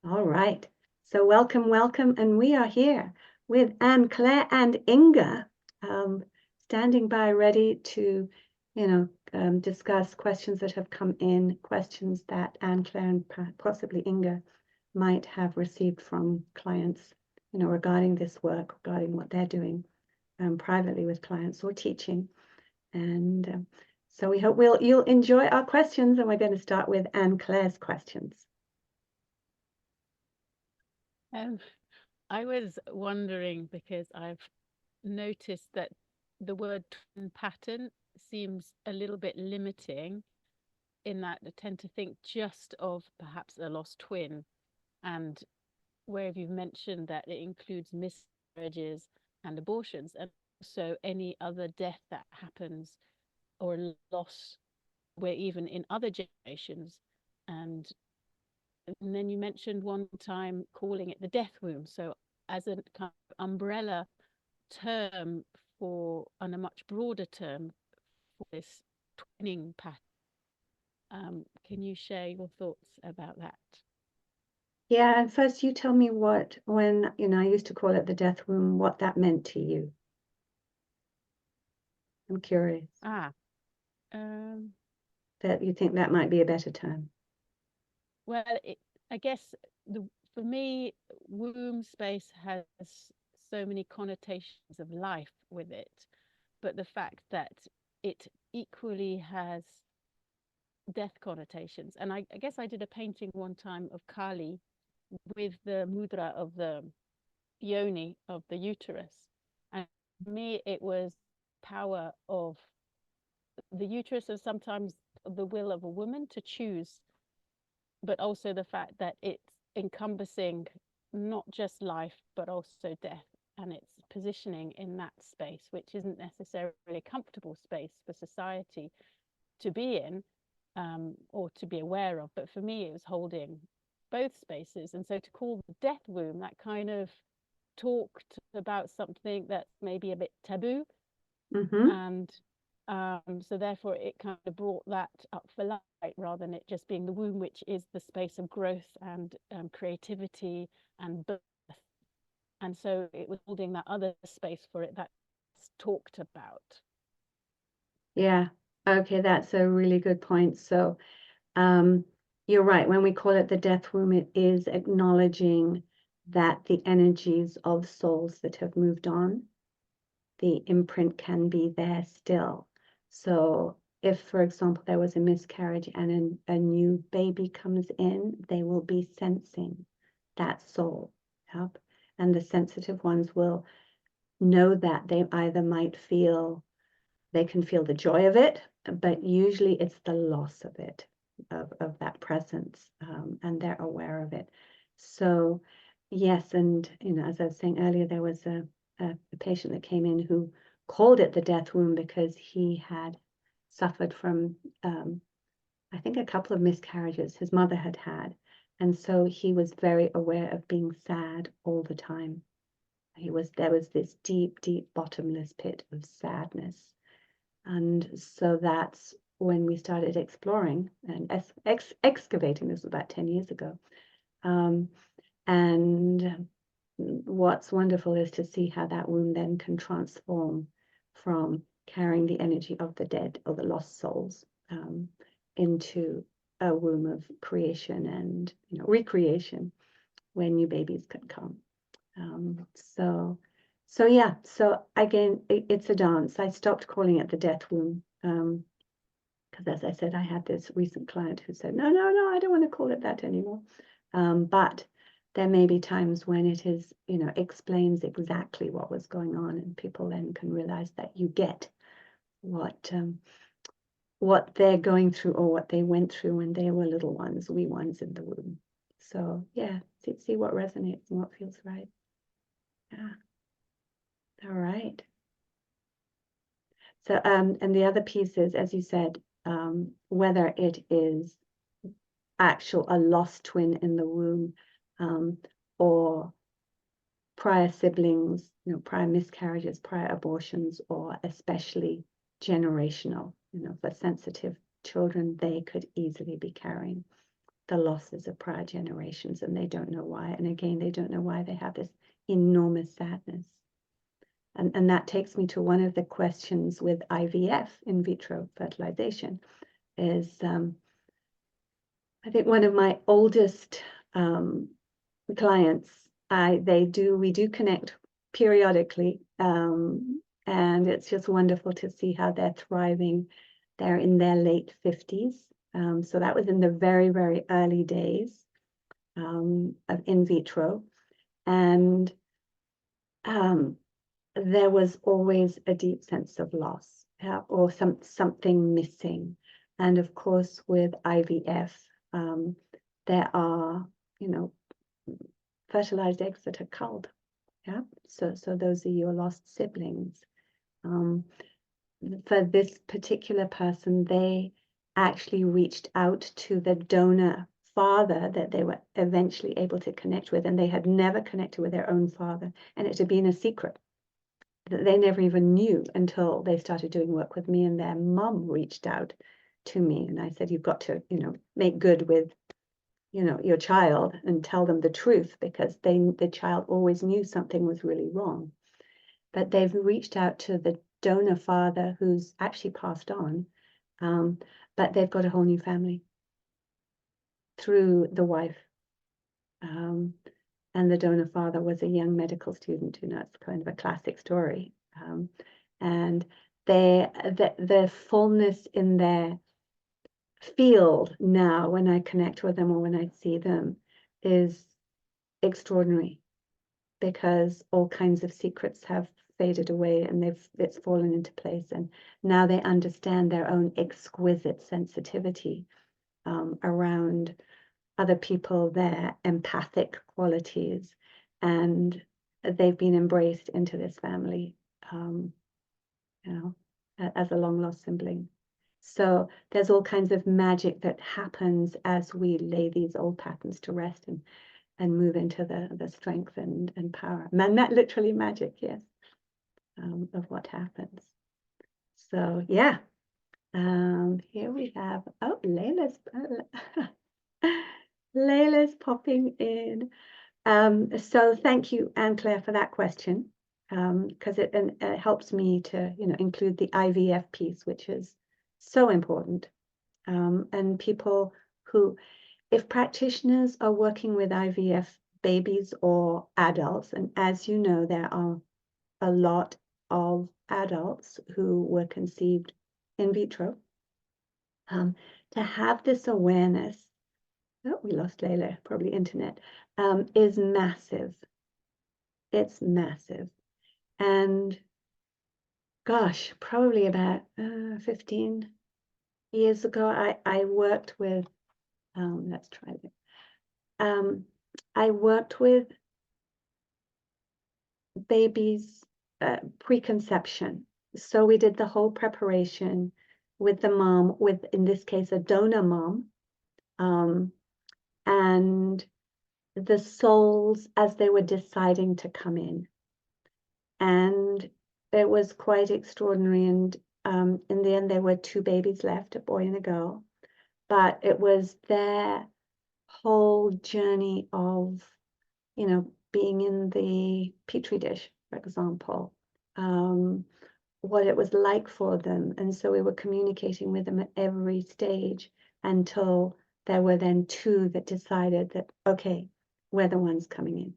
All right. So welcome, welcome. And we are here with Anne-Claire and Inga, standing by ready to, discuss questions that have come in, questions that Anne-Claire and possibly Inga might have received from clients, regarding this work, regarding what they're doing privately with clients or teaching. And so we hope you'll enjoy our questions, and we're going to start with Anne-Claire's questions. I was wondering because I've noticed that the word twin pattern seems a little bit limiting in that I tend to think just of perhaps a lost twin, and where you've mentioned that it includes miscarriages and abortions, and also any other death that happens or loss where even in other generations. And then you mentioned one time calling it the death womb. So as a kind of umbrella term for, and a much broader term for this twinning pattern. Can you share your thoughts about that? Yeah, and first you tell me when, I used to call it the death womb, what that meant to you. I'm curious Um, that you think that might be a better term. well, I guess for me, womb space has so many connotations of life with it, but the fact that it equally has death connotations. And I guess I did a painting one time of Kali with the mudra of the yoni, of the uterus. And for me, it was power of the uterus and sometimes the will of a woman to choose, but also the fact that it's encompassing not just life, but also death. And it's positioning in that space, which isn't necessarily a comfortable space for society to be in, or to be aware of. But for me, it was holding both spaces. And so to call the death womb, that kind of talked about something that's maybe a bit taboo. Mm-hmm. And so therefore it kind of brought that up for light rather than it just being the womb, which is the space of growth and creativity and birth. And so it was holding that other space for it that's talked about. Yeah. Okay, that's a really good point. So, you're right. When we call it the death womb, it is acknowledging that the energies of souls that have moved on, the imprint can be there still. So if, for example, there was a miscarriage and a new baby comes in, they will be sensing that soul. Yep. And the sensitive ones will know that they either might feel, they can feel the joy of it, but usually it's the loss of it, of that presence, and they're aware of it. So yes, and as I was saying earlier, there was a patient that came in who called it the death womb because he had suffered from, I think, a couple of miscarriages his mother had had. And so he was very aware of being sad all the time. There was this deep, deep, bottomless pit of sadness. And so that's when we started exploring and excavating. This was about 10 years ago. And what's wonderful is to see how that womb then can transform from carrying the energy of the dead or the lost souls, into a womb of creation and recreation where new babies can come. So yeah, so again, it's a dance. I stopped calling it the death womb, because as I said, I had this recent client who said, no, I don't want to call it that anymore. But there may be times when it is, explains exactly what was going on, and people then can realize that you get what they're going through or what they went through when they were little ones, wee ones in the womb. So yeah, see what resonates and what feels right. Yeah. All right. So, and the other piece is, as you said, whether it is a lost twin in the womb, or prior siblings, prior miscarriages, prior abortions, or especially generational, for sensitive children, they could easily be carrying the losses of prior generations, and they don't know why. And again, they don't know why they have this enormous sadness. And that takes me to one of the questions with IVF, in vitro fertilization, is I think one of my oldest clients, we do connect periodically, and it's just wonderful to see how they're thriving. They're in their late 50s. So that was in the very, very early days of in vitro. And there was always a deep sense of loss, or something missing. And of course, with IVF, there are, fertilized eggs that are culled. Yeah, so those are your lost siblings. For this particular person, they actually reached out to the donor father that they were eventually able to connect with, and they had never connected with their own father, and it had been a secret that they never even knew until they started doing work with me, and their mum reached out to me, and I said, you've got to, make good with, your child and tell them the truth, because the child always knew something was really wrong. But they've reached out to the donor father, who's actually passed on, but they've got a whole new family through the wife. And the donor father was a young medical student. It's kind of a classic story. And the fullness in their field now, when I connect with them or when I see them, is extraordinary, because all kinds of secrets have faded away, and it's fallen into place, and now they understand their own exquisite sensitivity around other people, their empathic qualities, and they've been embraced into this family, as a long lost sibling. So there's all kinds of magic that happens as we lay these old patterns to rest and move into the strength and power. That literally magic, yes, of what happens. So yeah, here we have, Layla's popping in. So thank you, Anne-Claire, for that question, because it helps me to, include the IVF piece, which is so important. And people who, if practitioners are working with IVF babies or adults, and as you know, there are a lot of adults who were conceived in vitro, to have this awareness, we lost Layla, probably internet, is massive. It's massive. And gosh, probably about 15 years ago, I worked with, let's try this. I worked with babies preconception. So we did the whole preparation with the mom, with, in this case, a donor mom, and the souls as they were deciding to come in. And it was quite extraordinary. And in the end, there were 2 babies left, a boy and a girl. But it was their whole journey of, being in the petri dish, for example, what it was like for them. And so we were communicating with them at every stage until there were then 2 that decided that, okay, we're the ones coming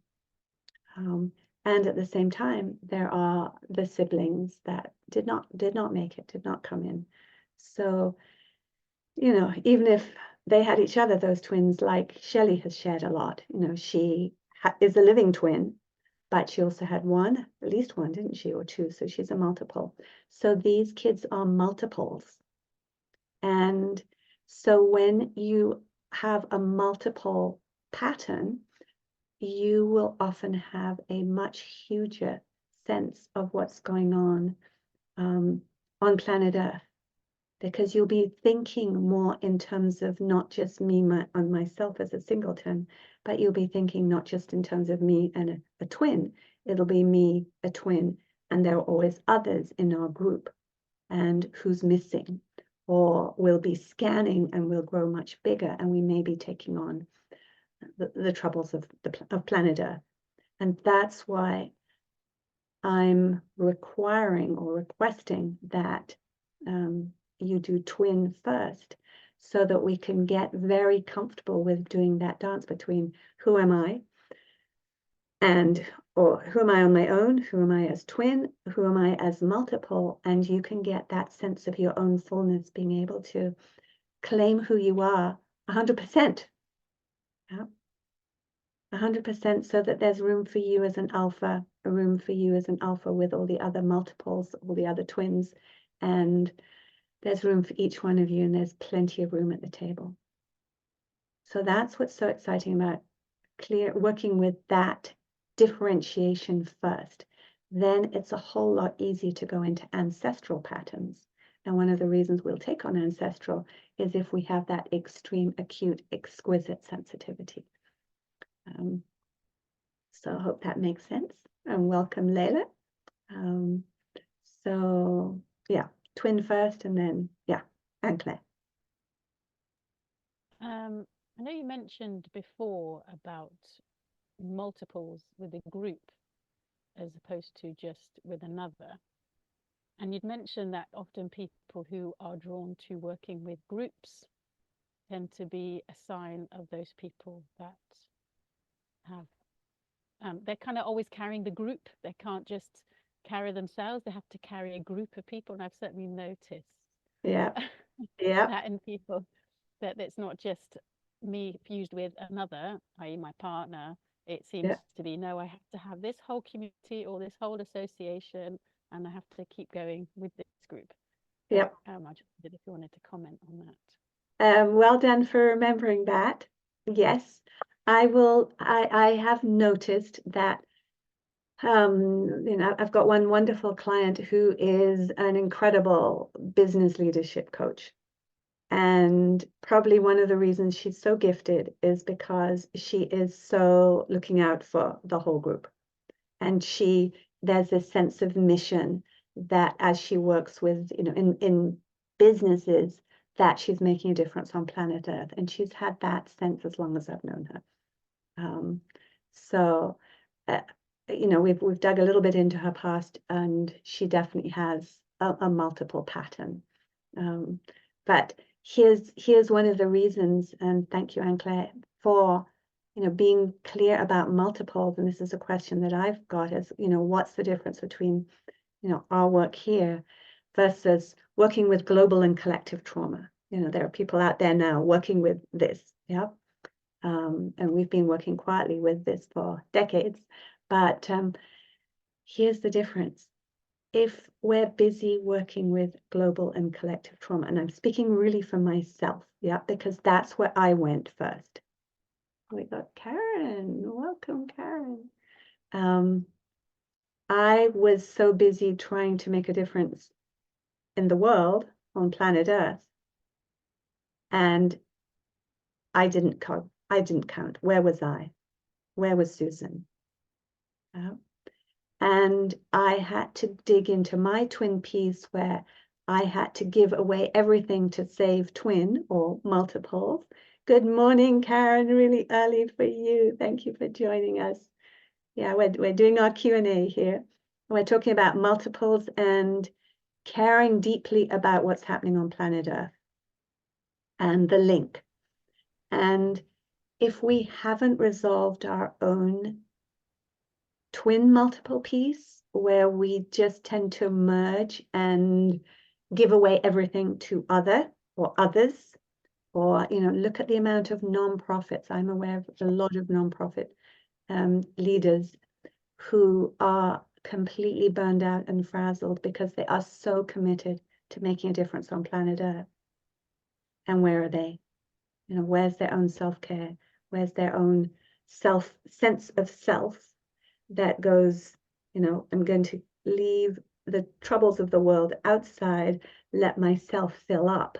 in. And at the same time, there are the siblings that did not make it, did not come in. So, even if they had each other, those twins, like Shelley has shared a lot, she is a living twin, but she also had one, at least one, didn't she, or 2? So she's a multiple. So these kids are multiples. And so when you have a multiple pattern, you will often have a much huger sense of what's going on planet Earth, because you'll be thinking more in terms of not just me on myself as a singleton, but you'll be thinking not just in terms of me and a twin. It'll be me, a twin, and there are always others in our group, and who's missing, or we'll be scanning and we'll grow much bigger, and we may be taking on the troubles of planet Earth. And that's why I'm requiring or requesting that you do twin first, so that we can get very comfortable with doing that dance between who am I or who am I on my own, who am I as twin, who am I as multiple, and you can get that sense of your own fullness, being able to claim who you are 100%. Yeah. 100%, so that there's room for you as an alpha, a room for you as an alpha with all the other multiples, all the other twins, and there's room for each one of you, and there's plenty of room at the table. So that's what's so exciting about working with that differentiation first. Then it's a whole lot easier to go into ancestral patterns. And one of the reasons we'll take on ancestral is if we have that extreme, acute, exquisite sensitivity. So I hope that makes sense. And welcome, Layla. So yeah, twin first, and then and Claire. I know you mentioned before about multiples with a group as opposed to just with another. And you'd mentioned that often people who are drawn to working with groups tend to be a sign of those people that have, they're kind of always carrying the group. They can't just carry themselves. They have to carry a group of people. And I've certainly noticed that in people, that it's not just me fused with another, i.e. my partner. It seems to be, no, I have to have this whole community or this whole association, and I have to keep going with this group. I just wondered if you wanted to comment on that. Well done for remembering that. Yes, I will. I have noticed that, I've got one wonderful client who is an incredible business leadership coach. And probably one of the reasons she's so gifted is because she is so looking out for the whole group. And there's this sense of mission that as she works with, in businesses, that she's making a difference on planet Earth. And she's had that sense as long as I've known her. We've dug a little bit into her past, and she definitely has a multiple pattern. But here's one of the reasons, and thank you, Anne-Claire, for being clear about multiples. And this is a question that I've got, is what's the difference between our work here versus working with global and collective trauma? There are people out there now working with this, and we've been working quietly with this for decades. But here's the difference. If we're busy working with global and collective trauma, and I'm speaking really for myself, because that's where I went first. We got Karen. Welcome, Karen. I was so busy trying to make a difference in the world on planet Earth, and I didn't count. Where was I? Where was Susan? And I had to dig into my twin piece, where I had to give away everything to save twin or multiples. Good morning, Karen, really early for you. Thank you for joining us. Yeah, we're doing our Q&A here. We're talking about multiples and caring deeply about what's happening on planet Earth and the link. And if we haven't resolved our own twin multiple piece, where we just tend to merge and give away everything to others, or look at the amount of nonprofits. I'm aware of a lot of nonprofit leaders who are completely burned out and frazzled because they are so committed to making a difference on planet Earth. And where are they? Where's their own self-care? Where's their own sense of self that goes, I'm going to leave the troubles of the world outside, let myself fill up,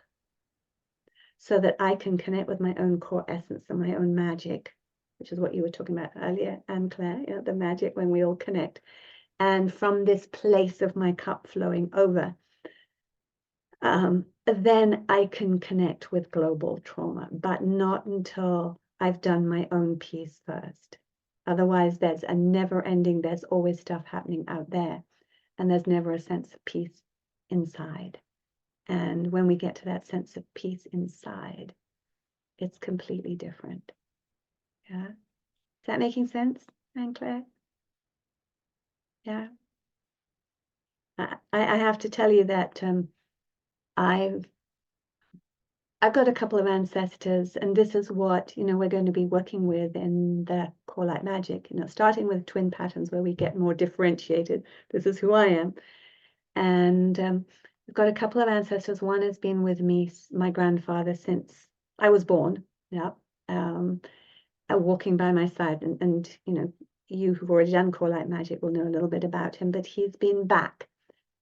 so that I can connect with my own core essence and my own magic, which is what you were talking about earlier, Anne-Claire, the magic when we all connect. And from this place of my cup flowing over, then I can connect with global trauma, but not until I've done my own piece first. Otherwise, there's a never ending, there's always stuff happening out there, and there's never a sense of peace inside. And when we get to that sense of peace inside, it's completely different. Yeah. Is that making sense, Anne-Claire? Yeah. I have to tell you that I've got a couple of ancestors, and this is what, we're going to be working with in the Core Light Magic, starting with twin patterns where we get more differentiated. This is who I am. And I've got a couple of ancestors. One has been with me, my grandfather, since I was born. Yeah. Walking by my side. And you who've already done Core Light Magic will know a little bit about him, but he's been back.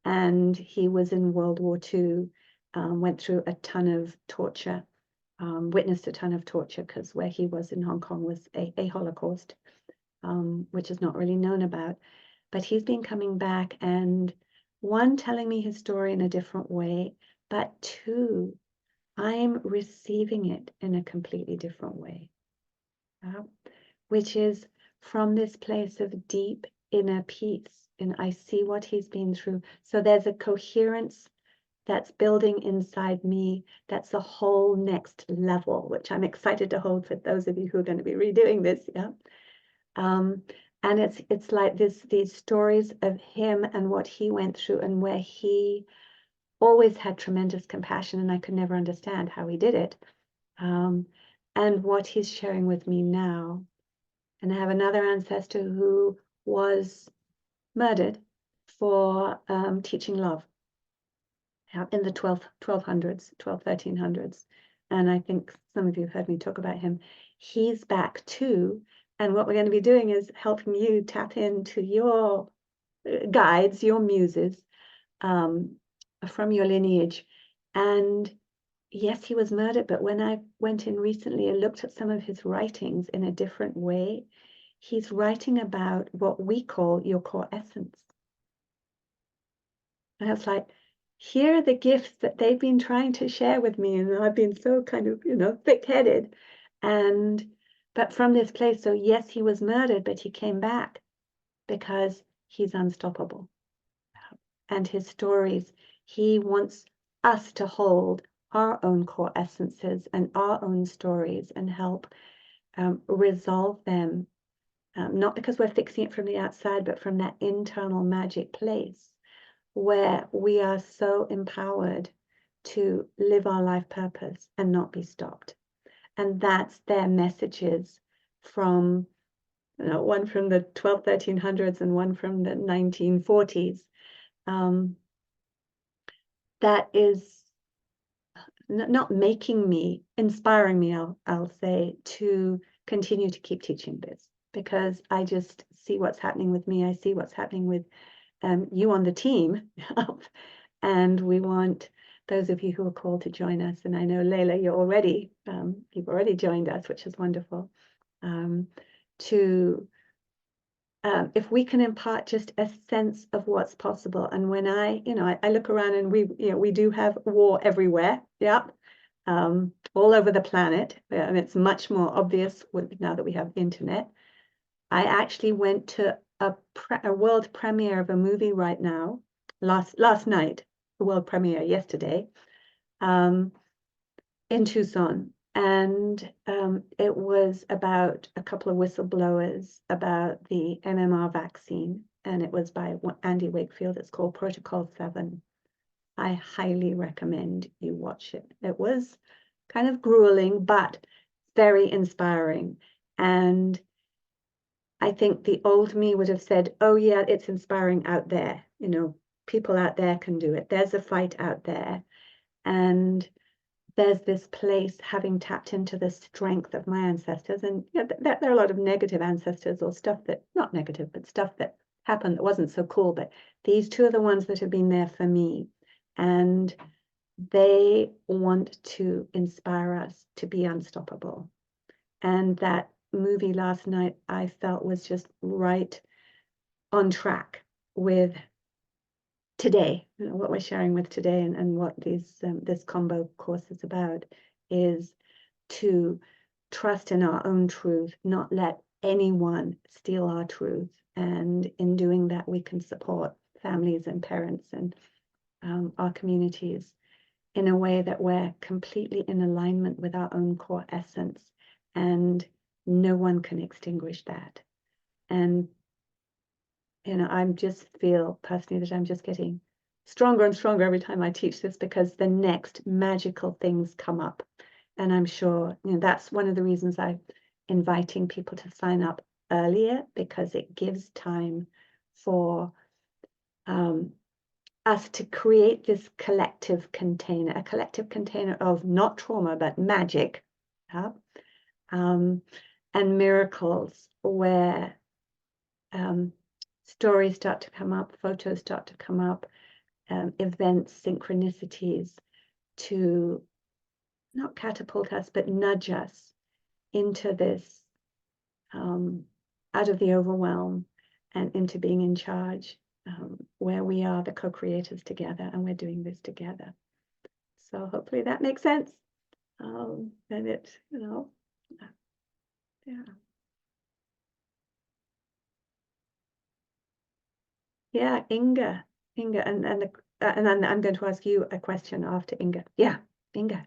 And he was in World War II, went through a ton of torture, witnessed a ton of torture, because where he was in Hong Kong was a Holocaust, which is not really known about. But he's been coming back, and one, telling me his story in a different way, but two, I'm receiving it in a completely different way, which is from this place of deep inner peace. And I see what he's been through. So there's a coherence that's building inside me. That's a whole next level, which I'm excited to hold for those of you who are going to be redoing this. Yeah. And it's like these stories of him and what he went through, and where he always had tremendous compassion, and I could never understand how he did it. And what he's sharing with me now. And I have another ancestor who was murdered for teaching love in the 1200s, 1300s. And I think some of you have heard me talk about him. He's back too. And what we're going to be doing is helping you tap into your guides, your muses, from your lineage. And yes, he was murdered, but when I went in recently and looked at some of his writings in a different way, he's writing about what we call your core essence. And I was like, here are the gifts that they've been trying to share with me, and I've been so kind of, thick-headed. But from this place, so yes, he was murdered, but he came back because he's unstoppable. And his stories, he wants us to hold our own core essences and our own stories and help resolve them, not because we're fixing it from the outside, but from that internal magic place where we are so empowered to live our life purpose and not be stopped. And that's their messages from, one from the 1300s and one from the 1940s. That is not making me, inspiring me, I'll say, to continue to keep teaching this, because I just see what's happening with me. I see what's happening with you on the team. And we want those of you who are called to join us. And I know, Layla, you've already joined us, which is wonderful. If we can impart just a sense of what's possible. And when I look around, and we do have war everywhere. Yeah. All over the planet. And it's much more obvious now that we have internet. I actually went to a world premiere of a movie right now, last night, the world premiere yesterday, in Tucson. And it was about a couple of whistleblowers about the MMR vaccine. And it was by Andy Wakefield. It's called Protocol 7. I highly recommend you watch it. It was kind of grueling, but very inspiring. And I think the old me would have said, oh yeah, it's inspiring out there. People out there can do it. There's a fight out there. And there's this place, having tapped into the strength of my ancestors. And there are a lot of negative ancestors, or stuff that, not negative, but stuff that happened that wasn't so cool. But these two are the ones that have been there for me. And they want to inspire us to be unstoppable. And that movie last night, I felt, was just right on track with today, what we're sharing with today, and what this combo course is about, is to trust in our own truth, not let anyone steal our truth. And in doing that, we can support families and parents and our communities in a way that we're completely in alignment with our own core essence, and no one can extinguish that. And I just feel personally that I'm just getting stronger and stronger every time I teach this, because the next magical things come up. And I'm sure that's one of the reasons I'm inviting people to sign up earlier, because it gives time for us to create this collective container, a collective container of not trauma, but magic, and miracles, where stories start to come up, photos start to come up, events, synchronicities, to not catapult us, but nudge us into this, out of the overwhelm and into being in charge, where we are the co-creators together, and we're doing this together. So hopefully that makes sense. And it, yeah. Yeah, Inga, and then I'm going to ask you a question after Inga. Yeah, Inga.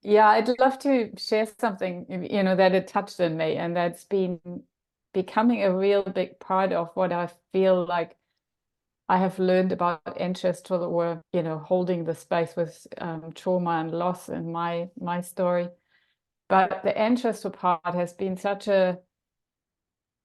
Yeah, I'd love to share something, that it touched in me, and that's been becoming a real big part of what I feel like I have learned about interest, or holding the space with trauma and loss in my story. But the ancestral part has been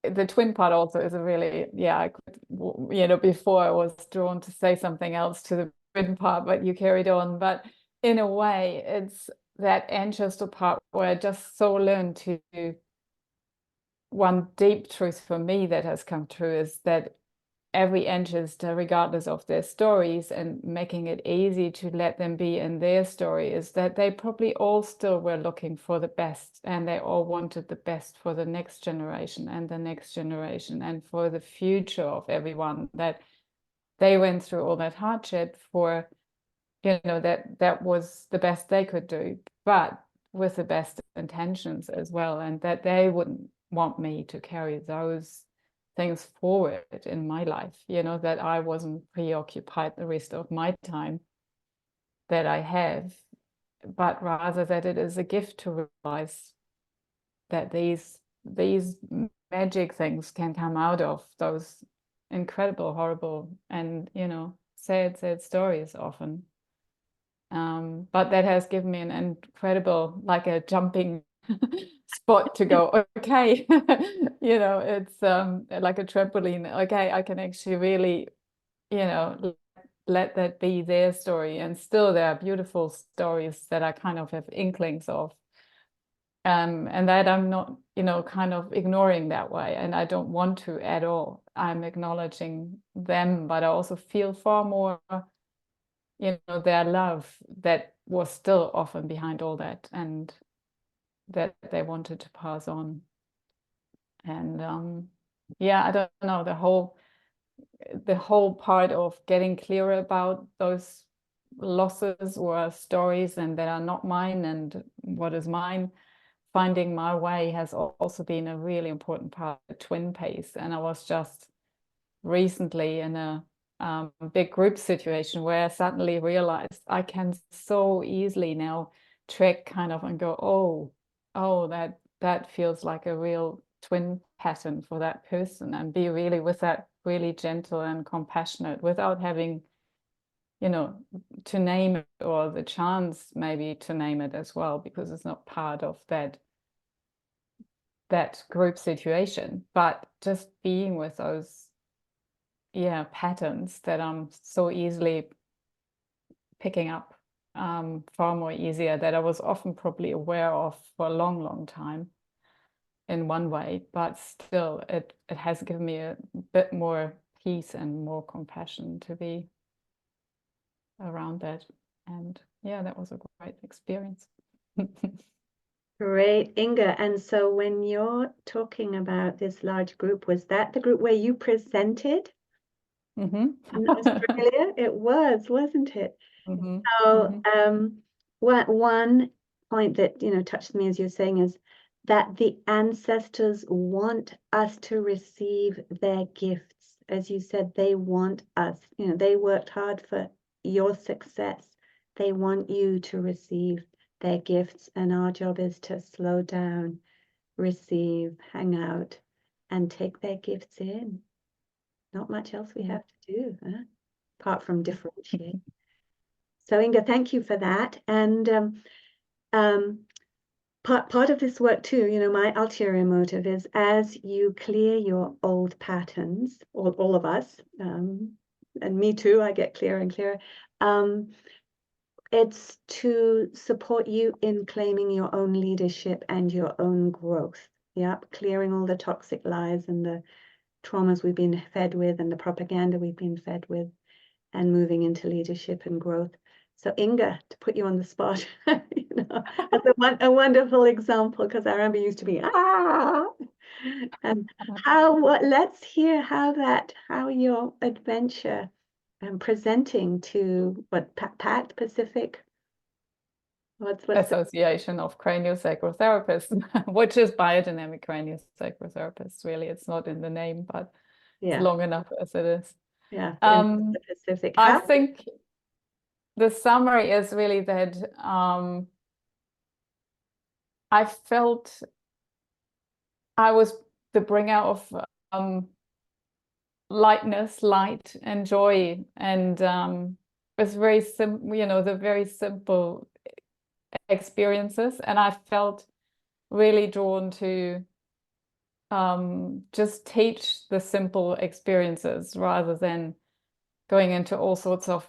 the twin part also is a really, I could, before I was drawn to say something else to the twin part, but you carried on. But in a way, it's that ancestral part where I just so learned to, one deep truth for me that has come true is that every ancestor, regardless of their stories, and making it easy to let them be in their story, is that they probably all still were looking for the best, and they all wanted the best for the next generation and the next generation, and for the future of everyone, that they went through all that hardship for, that was the best they could do, but with the best intentions as well, and that they wouldn't want me to carry those things forward in my life, that I wasn't preoccupied the rest of my time that I have, but rather that it is a gift to realize that these magic things can come out of those incredible, horrible, and sad stories often. But that has given me an incredible, like a jumping spot to go, okay, it's like a trampoline. Okay, I can actually really, let that be their story. And still there are beautiful stories that I kind of have inklings of. And that I'm not, kind of ignoring that way. And I don't want to at all. I'm acknowledging them, but I also feel far more, their love that was still often behind all that, and that they wanted to pass on. And I don't know, the whole part of getting clearer about those losses or stories, and that are not mine, and what is mine, finding my way has also been a really important part of the twin piece. And I was just recently in a big group situation where I suddenly realized I can so easily now track kind of and go, oh, that feels like a real twin pattern for that person, and be really with that, really gentle and compassionate, without having, to name it, or the chance maybe to name it as well, because it's not part of that group situation, but just being with those patterns that I'm so easily picking up, far more easier, that I was often probably aware of for a long time in one way, but still it has given me a bit more peace and more compassion to be around that. And that was a great experience. Great, Inga. And so when you're talking about this large group, was that the group where you presented? Mm-hmm. In Australia, it was, wasn't it? Mm-hmm. So, Mm-hmm. one point that, touched me as you're saying is that the ancestors want us to receive their gifts. As you said, they want us, they worked hard for your success. They want you to receive their gifts, and our job is to slow down, receive, hang out, and take their gifts in. Not much else we have to do, apart from differentiate. So Inga, thank you for that. And part of this work too, my ulterior motive is as you clear your old patterns, all of us, and me too, I get clearer and clearer. It's to support you in claiming your own leadership and your own growth. Yep, clearing all the toxic lies and the traumas we've been fed with and the propaganda we've been fed with, and moving into leadership and growth. So Inga, to put you on the spot, as a wonderful example, because I remember you used to be, and let's hear how your adventure presenting to Pact Pacific, what's Association of Craniosacrotherapists, which is Biodynamic Craniosacrotherapists. Really, it's not in the name, but it's long enough as it is. Yeah, in the Pacific. I think the summary is really that I felt I was the bringer of lightness, light, and joy, and it's very simple, the very simple experiences, and I felt really drawn to just teach the simple experiences rather than going into all sorts of.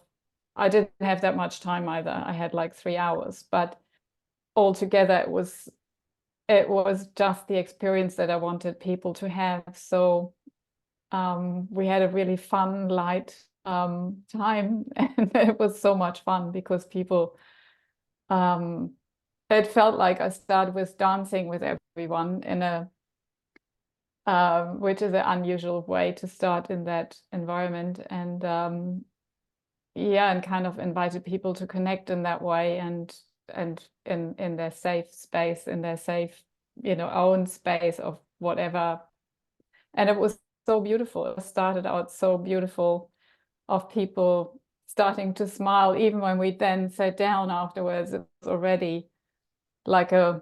I didn't have that much time either. I had like 3 hours, but altogether it was just the experience that I wanted people to have. So we had a really fun, light time, and it was so much fun because people. It felt like I started with dancing with everyone in a which is an unusual way to start in that environment, and and kind of invited people to connect in that way, and in their safe space, in their safe, own space of whatever. And it was so beautiful. It started out so beautiful, of people starting to smile, even when we then sat down afterwards. It was already like a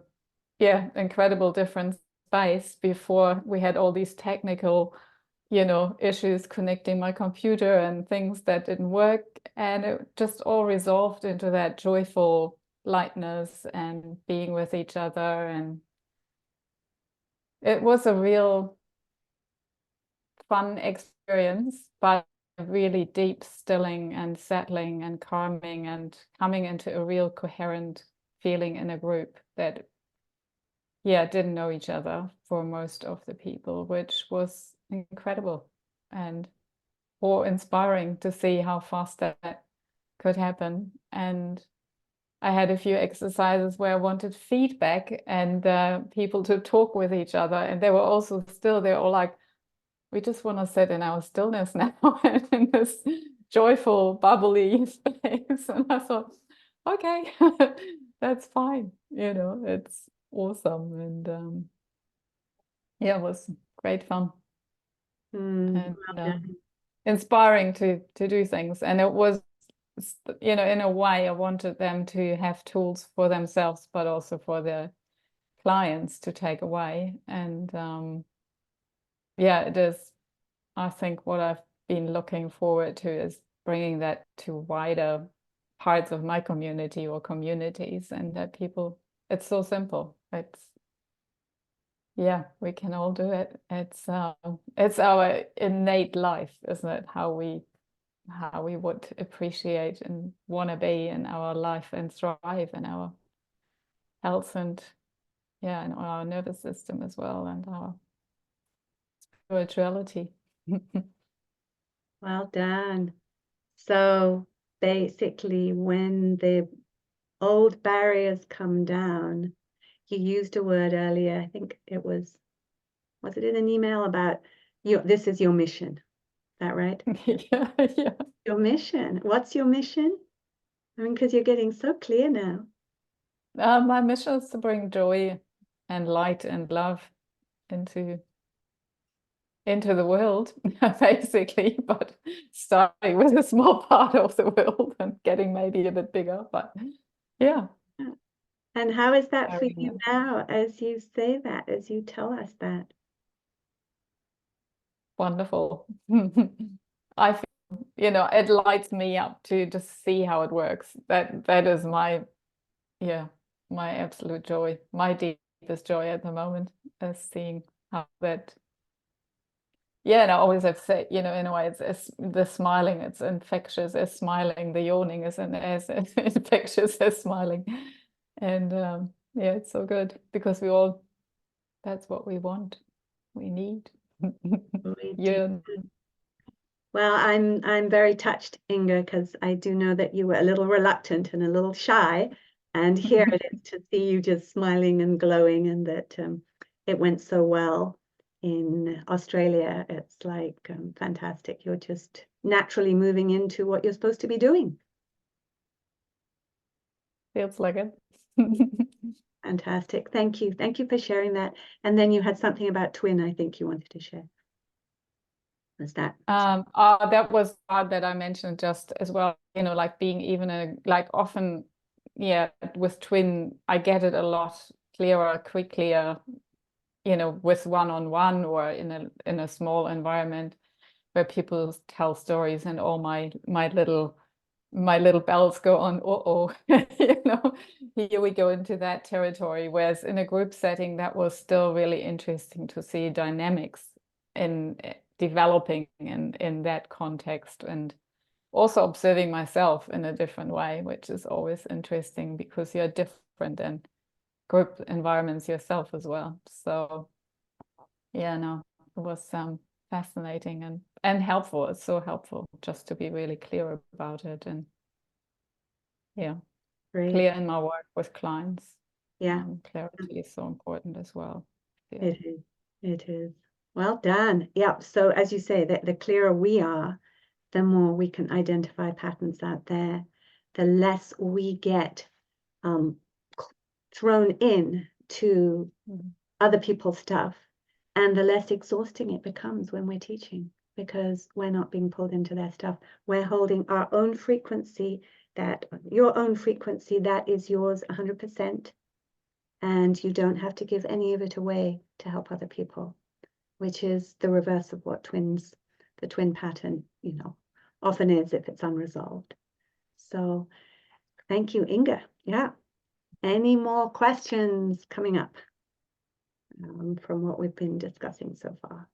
incredible different space. Before we had all these technical issues connecting my computer and things that didn't work, and it just all resolved into that joyful lightness and being with each other, and it was a real fun experience, but really deep stilling and settling and calming and coming into a real coherent feeling in a group that didn't know each other for most of the people, which was incredible and awe-inspiring to see how fast that could happen. And I had a few exercises where I wanted feedback and people to talk with each other, and they were also they're all like, we just want to sit in our stillness now and in this joyful, bubbly space. And I thought, okay, that's fine. It's awesome. And it was great fun. And inspiring to do things. And it was, in a way, I wanted them to have tools for themselves, but also for their clients to take away. And it is, I think, what I've been looking forward to is bringing that to wider parts of my community or communities, and that people, it's so simple. We can all do it. It's our innate life, isn't it? How we would appreciate and want to be in our life and thrive in our health and our nervous system as well, and our spirituality. Well done. So basically, when the old barriers come down, you used a word earlier, I think it was it in an email about this is your mission, that right? Yeah, yeah. Your mission. What's your mission? I mean, because you're getting so clear now. My mission is to bring joy and light and love into the world, basically, but starting with a small part of the world and getting maybe a bit bigger. But yeah. And how is that for Carrying you them. now, as you say that, as you tell us that? Wonderful. I feel, it lights me up to just see how it works. That is my, yeah, my absolute joy, my deepest joy at the moment, is seeing how that. Yeah, and I always have said, in a way, it's the smiling, it's infectious as smiling. The yawning is as infectious as smiling, and yeah, it's so good because that's what we want, we need. We Yeah. do. Well, I'm very touched, Inga, because I do know that you were a little reluctant and a little shy, and here it is to see you just smiling and glowing, and that it went so well in Australia. It's like fantastic. You're just naturally moving into what you're supposed to be doing. Feels like it. Fantastic. Thank you. Thank you for sharing that. And then you had something about twin, I think you wanted to share. Was that? That was part that I mentioned just as well, like being even often, yeah, with twin, I get it a lot clearer, quicker, with one-on-one or in a small environment where people tell stories and all my little bells go on. Here we go into that territory. Whereas in a group setting, that was still really interesting to see dynamics in developing in that context, and also observing myself in a different way, which is always interesting because you're different in group environments yourself as well. So yeah, no, it was fascinating and helpful. It's so helpful just to be really clear about it, and yeah, Great. clear in my work with clients. Yeah. Clarity is so important as well. Yeah. It is. It is. Well done. Yeah. So as you say, that the clearer we are, the more we can identify patterns out there, the less we get thrown in to other people's stuff, and the less exhausting it becomes when we're teaching, because we're not being pulled into their stuff. We're holding our own frequency, that your own frequency, that is yours 100%. And you don't have to give any of it away to help other people, which is the reverse of what the twin pattern, often is if it's unresolved. So thank you, Inga. Yeah. Any more questions coming up from what we've been discussing so far?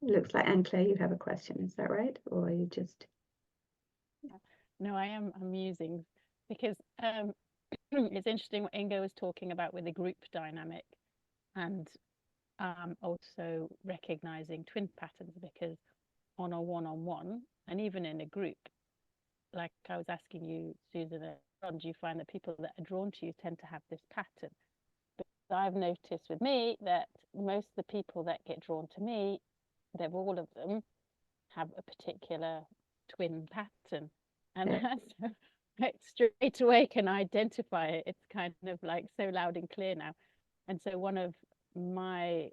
It looks like Anne-Claire, you have a question. Is that right? Or are you just... No, I'm musing because it's interesting what Inga was talking about with the group dynamic, and also recognizing twin patterns, because on a one-on-one and even in a group, like I was asking you, Susan, do you find that people that are drawn to you tend to have this pattern? But I've noticed with me that most of the people that get drawn to me, all of them have a particular twin pattern, and so I straight away can identify it. It's kind of like so loud and clear now. And so one of my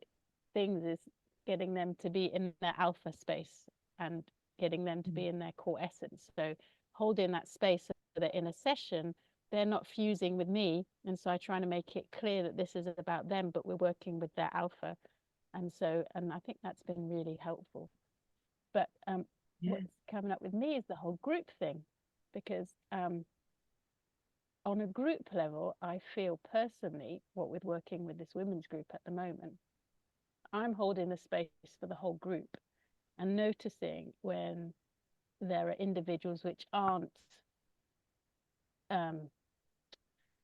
things is getting them to be in their alpha space and getting them to be in their core essence. So holding that space so that in a session, they're not fusing with me. And so I try to make it clear that this is about them, but we're working with their alpha. And I think that's been really helpful. But what's coming up with me is the whole group thing, because on a group level, I feel personally, what with working with this women's group at the moment, I'm holding the space for the whole group and noticing when there are individuals which aren't, that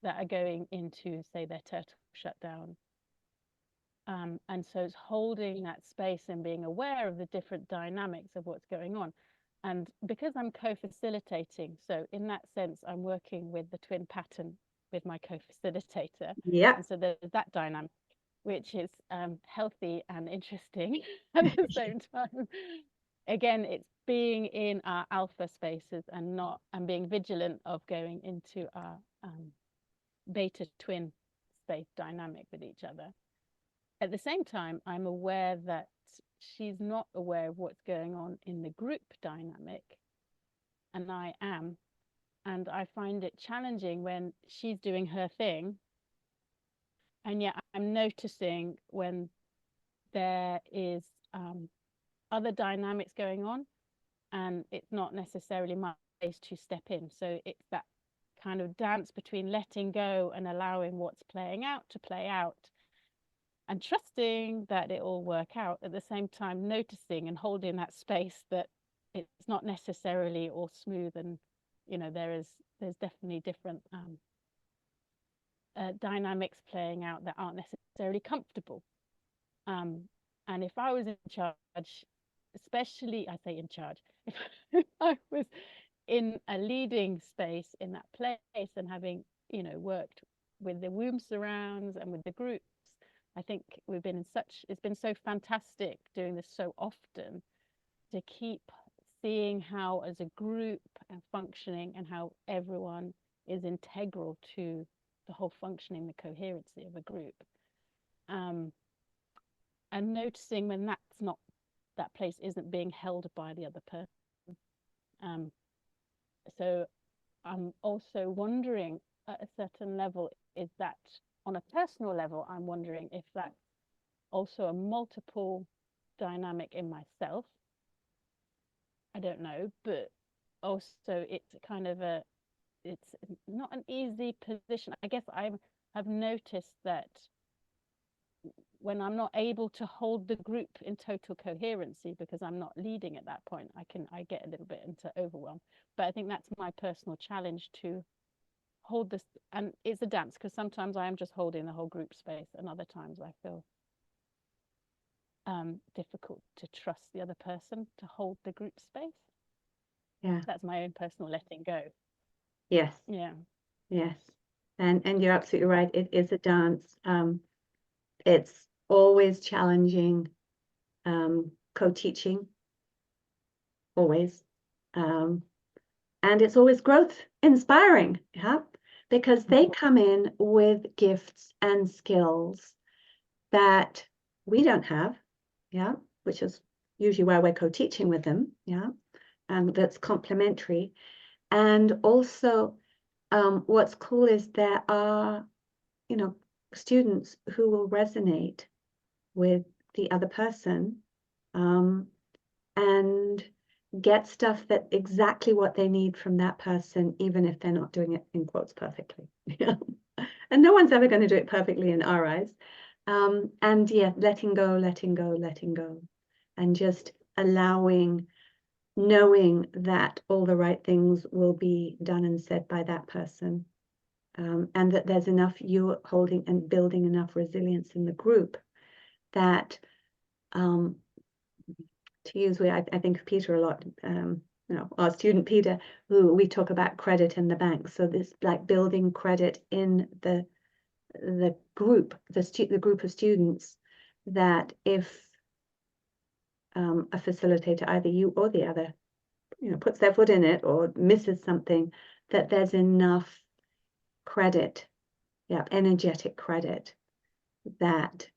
are going into, say, their turtle shutdown. And so it's holding that space and being aware of the different dynamics of what's going on. And because I'm co-facilitating, so in that sense, I'm working with the twin pattern with my co-facilitator. Yeah. And so there's that dynamic, which is healthy and interesting at the same time. Again, it's being in our alpha spaces and being vigilant of going into our beta twin space dynamic with each other. At the same time, I'm aware that she's not aware of what's going on in the group dynamic, and I am. And I find it challenging when she's doing her thing, and yet I'm noticing when there is other dynamics going on, and it's not necessarily my place to step in. So it's that kind of dance between letting go and allowing what's playing out to play out, and trusting that it will work out, at the same time noticing and holding that space that it's not necessarily all smooth, and there's definitely different dynamics playing out that aren't necessarily comfortable. And if I was in charge, especially, I say in charge, if I was in a leading space in that place and having worked with the womb surrounds and with the groups, I think it's been so fantastic doing this so often, to keep seeing how as a group and functioning, and how everyone is integral to the whole functioning, the coherency of a group, and noticing when that place isn't being held by the other person. So I'm also wondering, at a certain level, is that on a personal level, I'm wondering if that's also a multiple dynamic in myself. I don't know, but also it's kind of it's not an easy position. I guess I've noticed that when I'm not able to hold the group in total coherency because I'm not leading at that point, I get a little bit into overwhelm. But I think that's my personal challenge, to hold this. And it's a dance, because sometimes I am just holding the whole group space, and other times I feel difficult to trust the other person to hold the group space. Yeah. That's my own personal letting go. Yes. Yeah. Yes. And you're absolutely right. It is a dance. It's always challenging, co-teaching, always. And it's always growth inspiring, yeah, because they come in with gifts and skills that we don't have, yeah, which is usually why we're co-teaching with them, yeah, and that's complementary. And also, what's cool is there are, students who will resonate with the other person, and get stuff that exactly what they need from that person, even if they're not doing it in quotes perfectly. And no one's ever going to do it perfectly in our eyes. And yeah, letting go, and just knowing that all the right things will be done and said by that person. And that there's enough, you holding and building enough resilience in the group that, to use, I think of Peter a lot, our student Peter, who we talk about credit in the bank. So this, like, building credit in the group, the group of students, that if a facilitator, either you or the other, puts their foot in it or misses something, that there's enough credit, energetic credit, that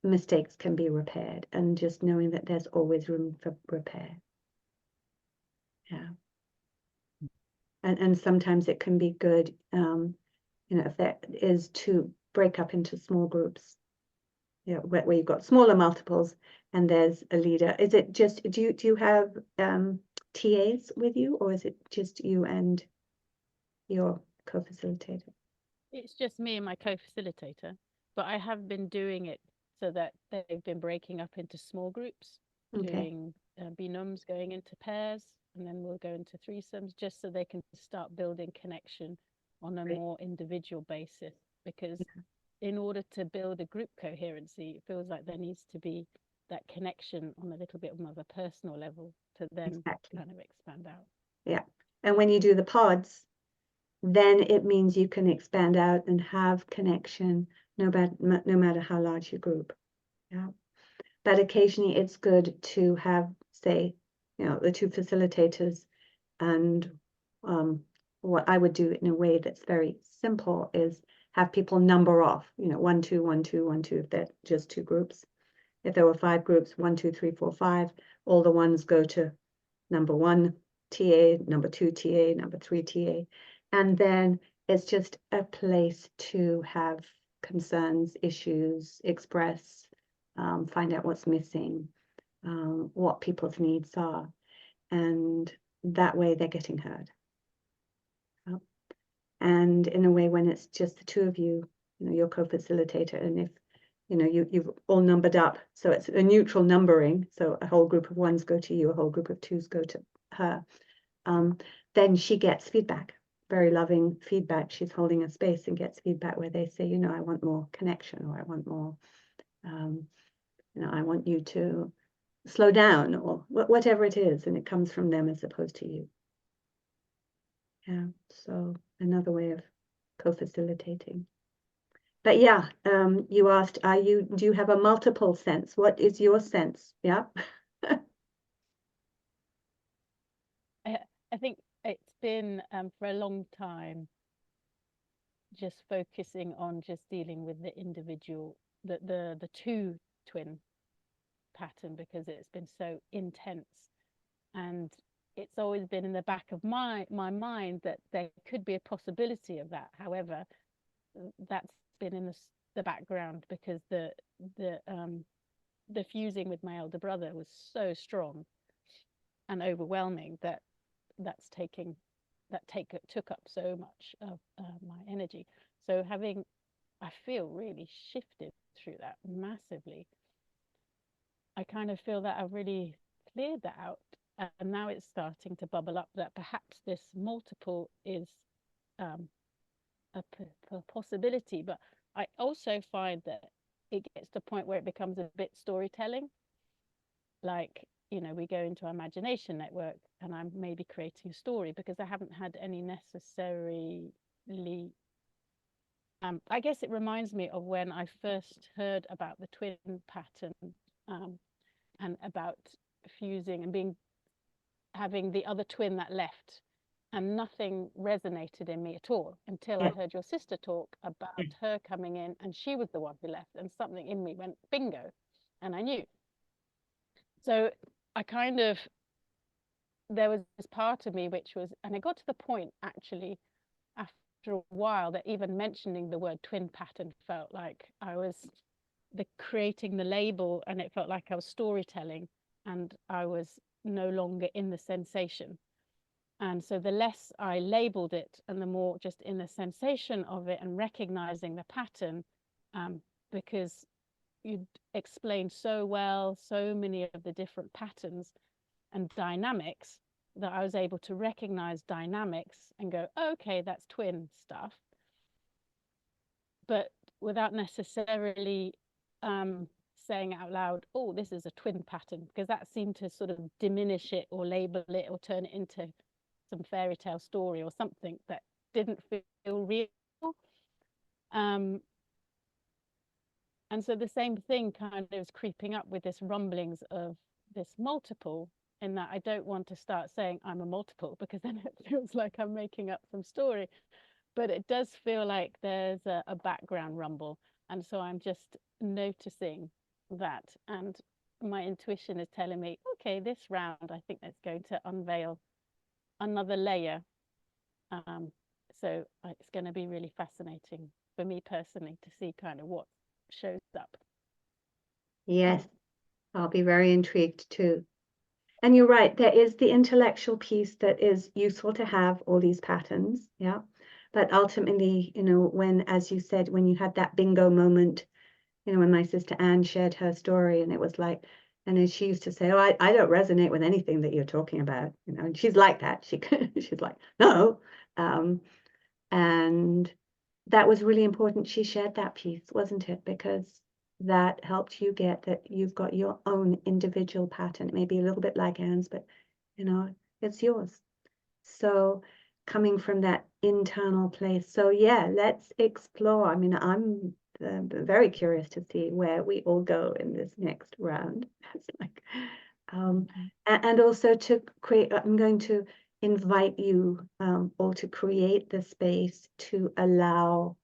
mistakes can be repaired, and just knowing that there's always room for repair. Yeah. And sometimes it can be good, if there is, to break up into small groups, where you've got smaller multiples and there's a leader. Is it just, do you have TAs with you, or is it just you and your co-facilitator? It's just me and my co-facilitator, but I have been doing it so that they've been breaking up into small groups, doing binômes, going into pairs, and then we'll go into threesomes, just so they can start building connection on a more individual basis. Because in order to build a group coherency, it feels like there needs to be that connection on a little bit more of a personal level to then kind of expand out. Yeah. And when you do the pods, then it means you can expand out and have connection no matter how large your group. Yeah. But occasionally it's good to have, say, the two facilitators, and what I would do in a way that's very simple is have people number off, 1, 2, 1, 2, 1, 2, if they're just two groups. If there were 5 groups, 1, 2, 3, 4, 5, all the ones go to number 1 TA, number 2 TA, number 3 TA. And then it's just a place to have concerns, issues, express, find out what's missing, what people's needs are. And that way they're getting heard. And in a way, when it's just the two of you, your co-facilitator, and if you've all numbered up, so it's a neutral numbering, so a whole group of 1s go to you, a whole group of 2s go to her, then she gets feedback, very loving feedback. She's holding a space and gets feedback where they say, I want more connection, or I want more, I want you to slow down, or whatever it is, and it comes from them as opposed to you. Yeah, so another way of co-facilitating. But yeah, you asked, do you have a multiple sense? What is your sense? Yeah. I think it's been for a long time just focusing on just dealing with the individual, the two twin pattern, because it's been so intense, and it's always been in the back of my mind that there could be a possibility of that. However, that's been in the background because the fusing with my elder brother was so strong and overwhelming that took up so much of my energy. So I feel really shifted through that massively. I kind of feel that I've really cleared that out, and now it's starting to bubble up that perhaps this multiple is a possibility. But I also find that it gets to the point where it becomes a bit storytelling. Like, we go into our imagination network and I'm maybe creating a story because I haven't had any necessarily I guess it reminds me of when I first heard about the twin pattern, and about fusing and having the other twin that left, and nothing resonated in me at all until I heard your sister talk about her coming in, and she was the one who left, and something in me went bingo, and I knew. So there was this part of me which was, and it got to the point actually after a while that even mentioning the word twin pattern felt like I was creating the label, and it felt like I was storytelling and I was no longer in the sensation. And so the less I labeled it and the more just in the sensation of it and recognizing the pattern, because you'd explained so well so many of the different patterns and dynamics that I was able to recognize dynamics and go, okay, that's twin stuff, but without necessarily saying out loud, oh, this is a twin pattern, because that seemed to sort of diminish it or label it or turn it into some fairy tale story or something that didn't feel real. And so the same thing kind of is creeping up with this rumblings of this multiple, in that I don't want to start saying I'm a multiple, because then it feels like I'm making up some story. But it does feel like there's a background rumble. And so I'm just noticing that. And my intuition is telling me, okay, this round, I think that's going to unveil another layer. So it's going to be really fascinating for me personally to see kind of what shows up. Yes, I'll be very intrigued too. And you're right, there is the intellectual piece that is useful to have all these patterns, yeah. But ultimately, when, as you said, when you had that bingo moment, when my sister Anne shared her story, and it was like, and then she used to say, oh, I don't resonate with anything that you're talking about, and she's like that. She's like, no. And that was really important. She shared that piece, wasn't it? Because that helped you get that you've got your own individual pattern. It may be a little bit like Anne's, but it's yours. So coming from that internal place. So yeah, let's explore. I mean, I'm very curious to see where we all go in this next round. It's like, and also to create, I'm going to invite you all to create the space to allow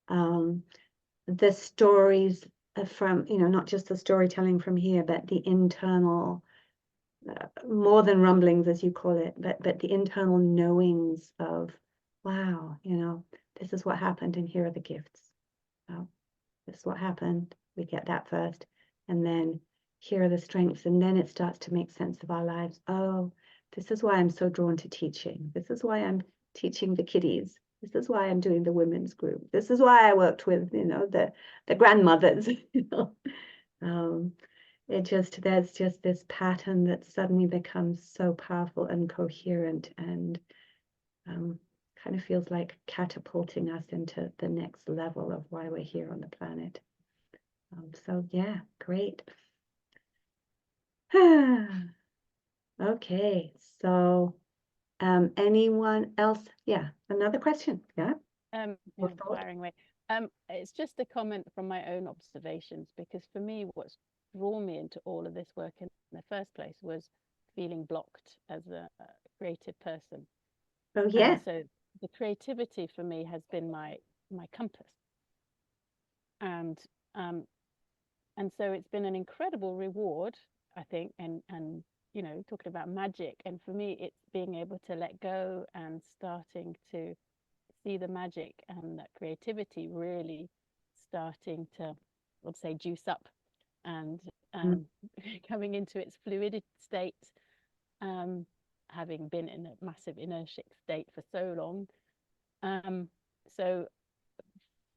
the stories from, not just the storytelling from here, but the internal, more than rumblings, as you call it, but the internal knowings of, wow, this is what happened, and here are the gifts. Oh, this is what happened. We get that first, and then here are the strengths, and then it starts to make sense of our lives. Oh, this is why I'm so drawn to teaching. This is why I'm teaching the kiddies. This is why I'm doing the women's group. This is why I worked with, the grandmothers. There's just this pattern that suddenly becomes so powerful and coherent, and kind of feels like catapulting us into the next level of why we're here on the planet. So yeah, great. Okay, so anyone else? Yeah, another question. Yeah. Firing away. It's just a comment from my own observations, because for me, what's drawn me into all of this work in the first place was feeling blocked as a creative person. Oh yeah. And so the creativity for me has been my compass, and so it's been an incredible reward, I think, and talking about magic, and for me it's being able to let go and starting to see the magic and that creativity really starting to, let's say, juice up and coming into its fluid state, having been in a massive inertic state for so long. So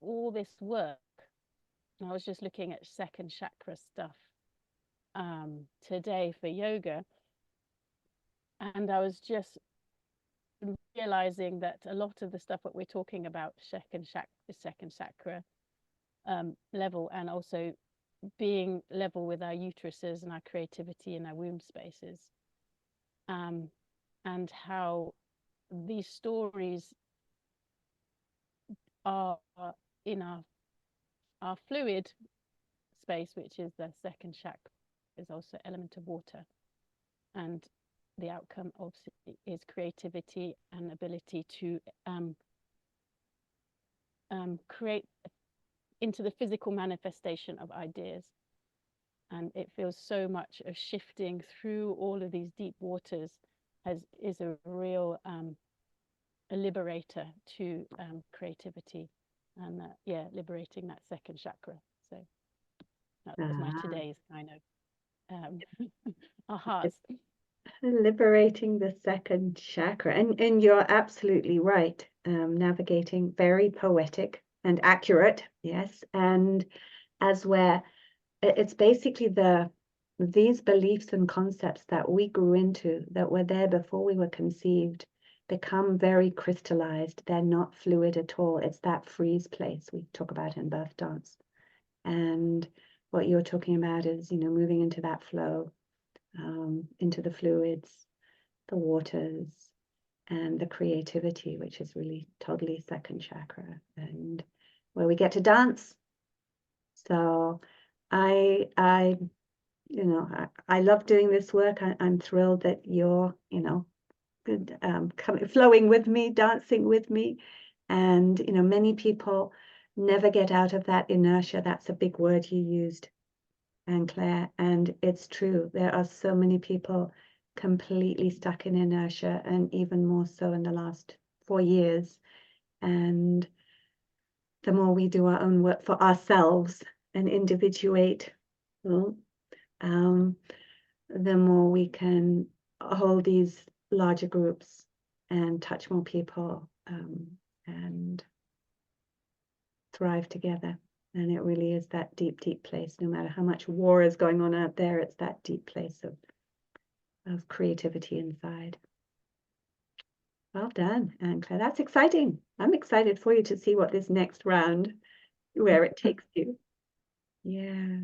all this work, I was just looking at second chakra stuff today for yoga, and I was just realizing that a lot of the stuff that we're talking about, second chakra level, and also being level with our uteruses and our creativity and our womb spaces, and how these stories are in our fluid space, which is the second chakra, is also element of water, and the outcome obviously is creativity and ability to create into the physical manifestation of ideas. And it feels so much of shifting through all of these deep waters is a real a liberator to creativity, and liberating that second chakra. So that was my today's kind of ahas. Liberating the second chakra, and you're absolutely right. Navigating, very poetic and accurate, yes. And as where it's basically these beliefs and concepts that we grew into, that were there before we were conceived, become very crystallized. They're not fluid at all. It's that freeze place we talk about in birth dance. And what you're talking about is, moving into that flow, into the fluids, the waters, and the creativity, which is really totally second chakra, and where we get to dance. So I love doing this work. I'm thrilled that you're, flowing with me, dancing with me. And, many people never get out of that inertia. That's a big word you used, Anne Claire. And it's true. There are so many people completely stuck in inertia, and even more so in the last 4 years. And the more we do our own work for ourselves and individuate, well, the more we can hold these larger groups and touch more people, and thrive together. And it really is that deep, deep place. No matter how much war is going on out there, it's that deep place of creativity inside. Well done, Anne-Claire. That's exciting. I'm excited for you to see what this next round, where it takes you. Yeah.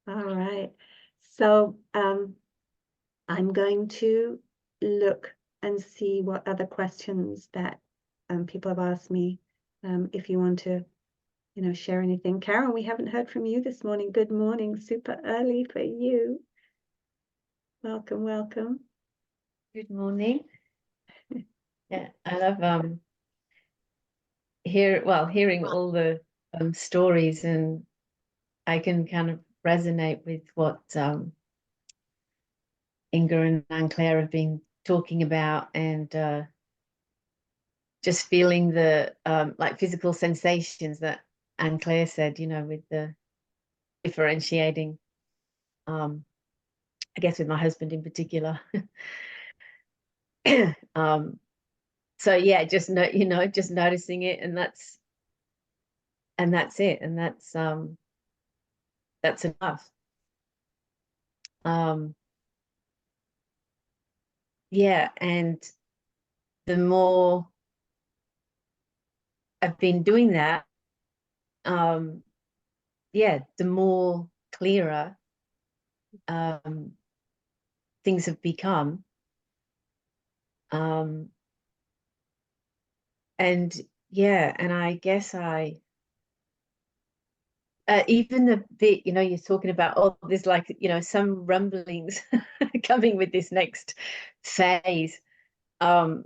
All right. So I'm going to look and see what other questions that people have asked me. If you want to, share anything. Karen, we haven't heard from you this morning. Good morning, super early for you. Welcome, welcome. Good morning. Yeah, I love hearing all the stories, and I can kind of resonate with what Inga and Anne-Claire have been talking about, and just feeling the like physical sensations that Anne-Claire said, with the differentiating, I guess with my husband in particular. So yeah, just just noticing it, and that's it, and that's enough. Yeah, and the more I've been doing that, yeah, the more clearer things have become. And yeah, and I guess even the bit, you're talking about, oh, there's like, some rumblings coming with this next phase. I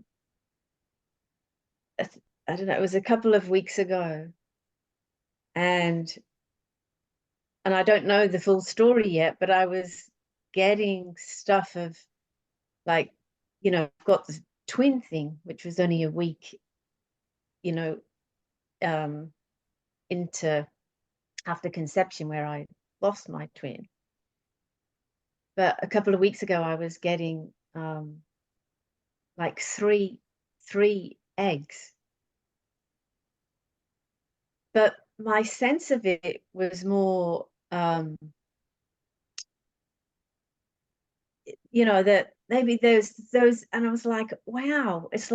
don't know, it was a couple of weeks ago, and I don't know the full story yet, but I was getting stuff of like, I've got the twin thing, which was only a week, into after conception, where I lost my twin. But a couple of weeks ago, I was getting like three eggs. But my sense of it was more, that maybe those, and I was like, wow, it's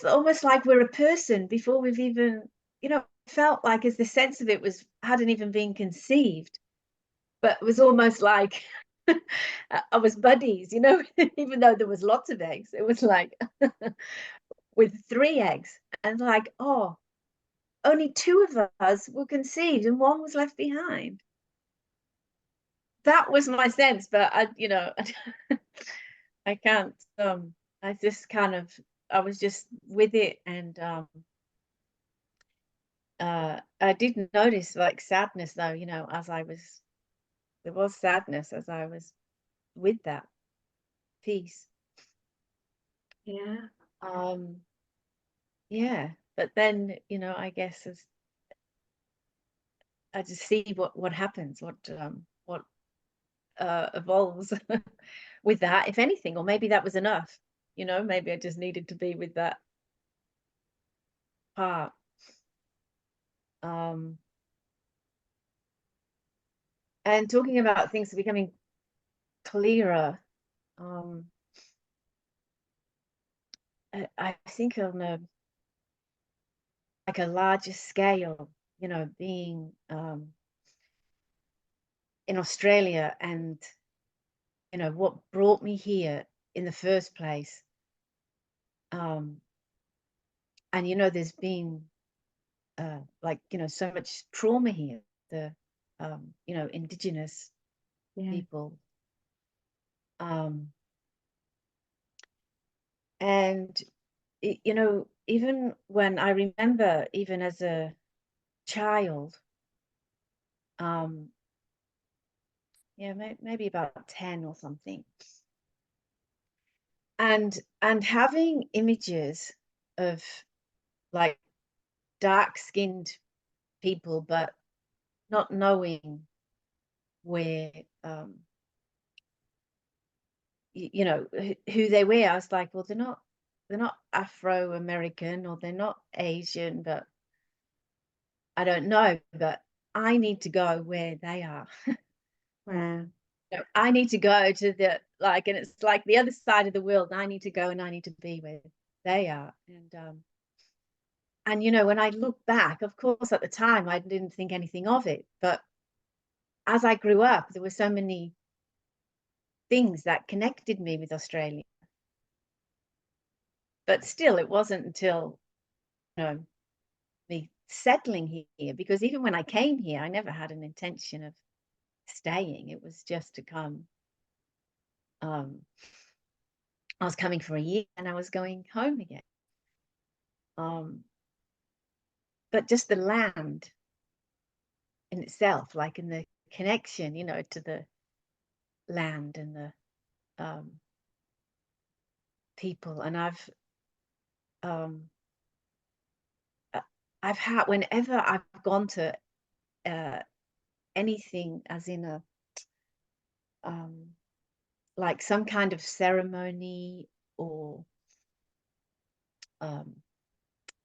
almost like we're a person before we've even, felt like, as the sense of it was, hadn't even been conceived, but it was almost like I was buddies, even though there was lots of eggs. It was like with 3 eggs, and like, oh, only 2 of us were conceived and 1 was left behind. That was my sense, but I can't, I just kind of, I was just with it, and I did notice like sadness though, as there was sadness as I was with that piece. Yeah. Yeah, but then, I guess as I just see what happens, what evolves with that, if anything, or maybe that was enough, maybe I just needed to be with that part. And talking about things becoming clearer, I think on a like a larger scale, being in Australia, and what brought me here in the first place. And there's been like, so much trauma here, the Indigenous people, and even when I remember, even as a child, yeah, maybe about 10 or something, and having images of like dark-skinned people, but not knowing where who they were. I was like, well, they're not Afro-American, or they're not Asian, but I don't know, but I need to go where they are. Wow. I need to go to the, like, and it's like the other side of the world. I need to go, and I need to be where they are. And when I look back, of course, at the time, I didn't think anything of it. But as I grew up, there were so many things that connected me with Australia. but still, it wasn't until, you know, me settling here, because even when I came here, I never had an intention of staying. It was just to come. I was coming for a year and I was going home again. But just the land in itself, like in the connection, you know, to the land and the people. And I've had, whenever I've gone to anything, as in a like some kind of ceremony, or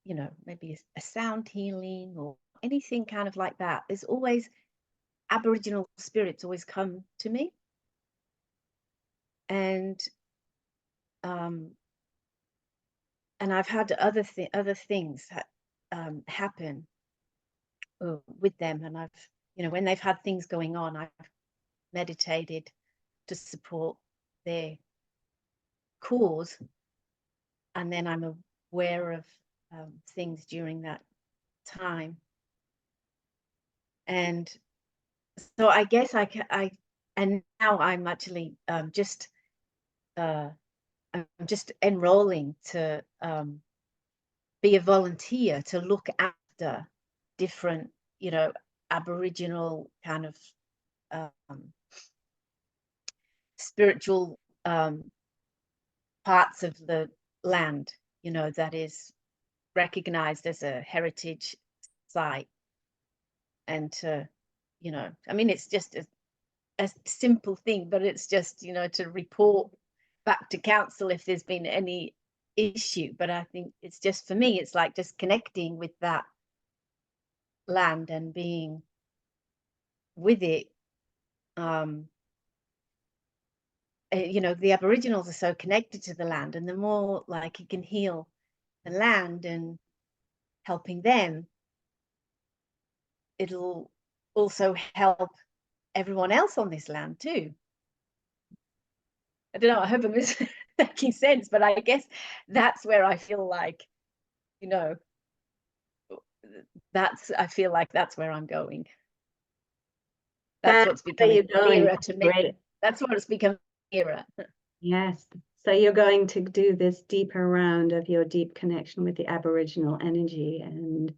you know, maybe a sound healing or anything kind of like that, there's always Aboriginal spirits always come to me. And I've had other things happen with them, and I've, you know, when they've had things going on, I've meditated to support their cause, and then I'm aware of things during that time. And so I guess and now I'm actually just I'm just enrolling to be a volunteer to look after different, you know, Aboriginal kind of spiritual parts of the land, you know, that is recognized as a heritage site. And to, you know, I mean, it's just a simple thing, but it's just, you know, to report back to council if there's been any issue. But I think it's just, for me, it's like just connecting with that land and being with it. You know, the Aboriginals are so connected to the land, and the more like you can heal the land and helping them, it'll also help everyone else on this land too. I don't know, I hope I'm making sense, but I guess that's where I feel like, you know, I feel like that's where I'm going. That's what's becoming clearer to me. Great. That's what it's become clearer. Yes. So you're going to do this deeper round of your deep connection with the Aboriginal energy and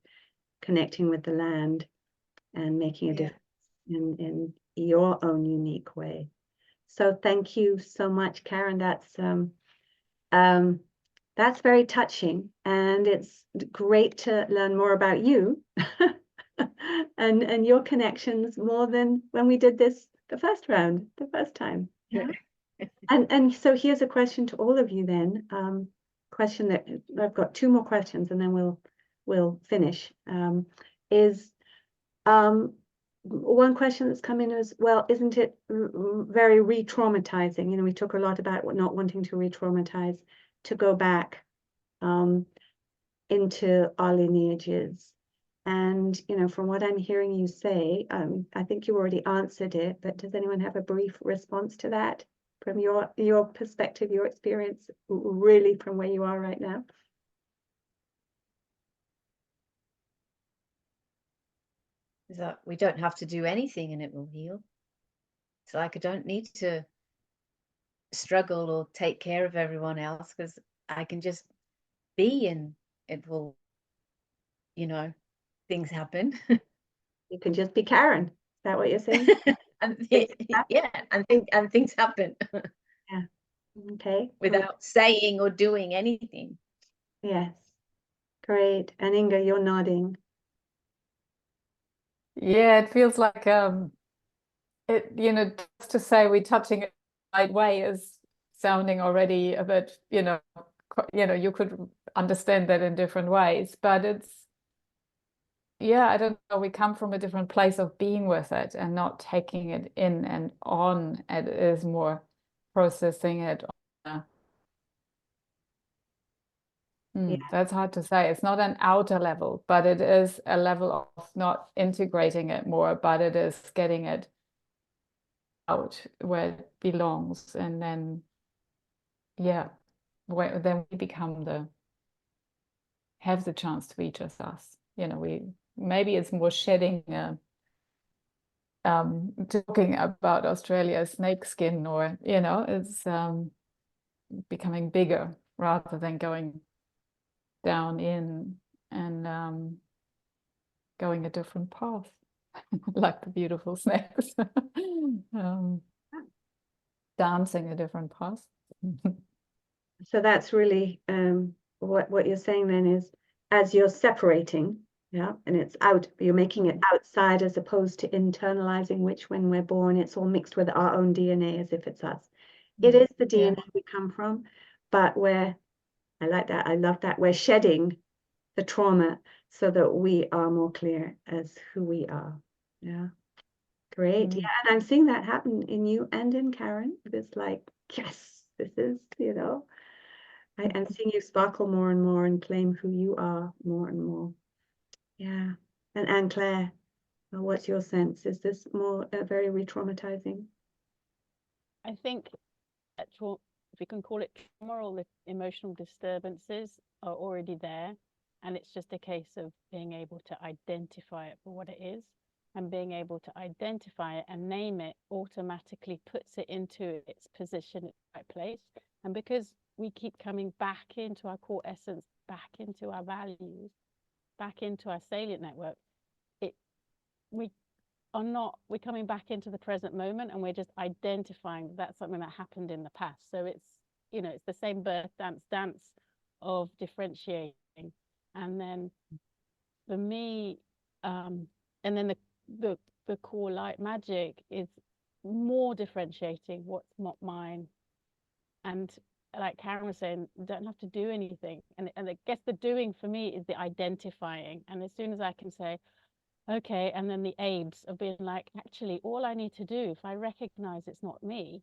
connecting with the land and making a difference in your own unique way. So thank you so much, Karen. That's very touching, and it's great to learn more about you and your connections more than when we did this the first time. Yeah. And so here's a question to all of you then. Question that I've got 2 more questions and then we'll finish. One question that's come in is, well, isn't it very re-traumatizing? You know, we talk a lot about not wanting to re-traumatize, to go back into our lineages. And, you know, from what I'm hearing you say, I think you already answered it, but does anyone have a brief response to that from your perspective, your experience, really from where you are right now? Is that we don't have to do anything and it will heal. It's like I don't need to struggle or take care of everyone else, because I can just be, and it will, you know, things happen. You can just be Karen. Is that what you're saying? and yeah, and things happen. Yeah. Okay. Without saying or doing anything. Yes. Great. And Inga, you're nodding. Yeah, it feels like it, you know, just to say we're touching it the right way is sounding already a bit, you know, you could understand that in different ways, but it's, yeah, I don't know, we come from a different place of being with it and not taking it in and on. It is more processing it. Yeah. That's hard to say. It's not an outer level, but it is a level of not integrating it more, but it is getting it out where it belongs. And then, yeah, then we become have the chance to be just us. You know, maybe it's more shedding talking about Australia's snake skin, or you know, it's becoming bigger rather than going down in and going a different path, like the beautiful snakes, dancing a different path. So that's really what you're saying then is, as you're separating, yeah, and it's out, you're making it outside as opposed to internalizing, which when we're born, it's all mixed with our own DNA as if it's us. It is the DNA we come from, but I like that, I love that, we're shedding the trauma so that we are more clear as who we are. Yeah, great. Yeah, and I'm seeing that happen in you and in Karen. It's like, yes, this is, you know, I'm seeing you sparkle more and more and claim who you are more and more. Yeah. And Anne-Claire, what's your sense? Is this more very re-traumatizing? I think that if you can call it trauma, or the emotional disturbances are already there, and it's just a case of being able to identify it for what it is, and being able to identify it and name it automatically puts it into its position, its right place. And because we keep coming back into our core essence, back into our values, back into our salient network, we're coming back into the present moment, and we're just identifying that's something that happened in the past. So it's, you know, it's the same birth dance of differentiating. And then for me, and then the core light magic is more differentiating what's not mine. And like Karen was saying, don't have to do anything. And I guess the doing for me is the identifying. And as soon as I can say, okay, and then the ABES of being like, actually, all I need to do, if I recognize it's not me,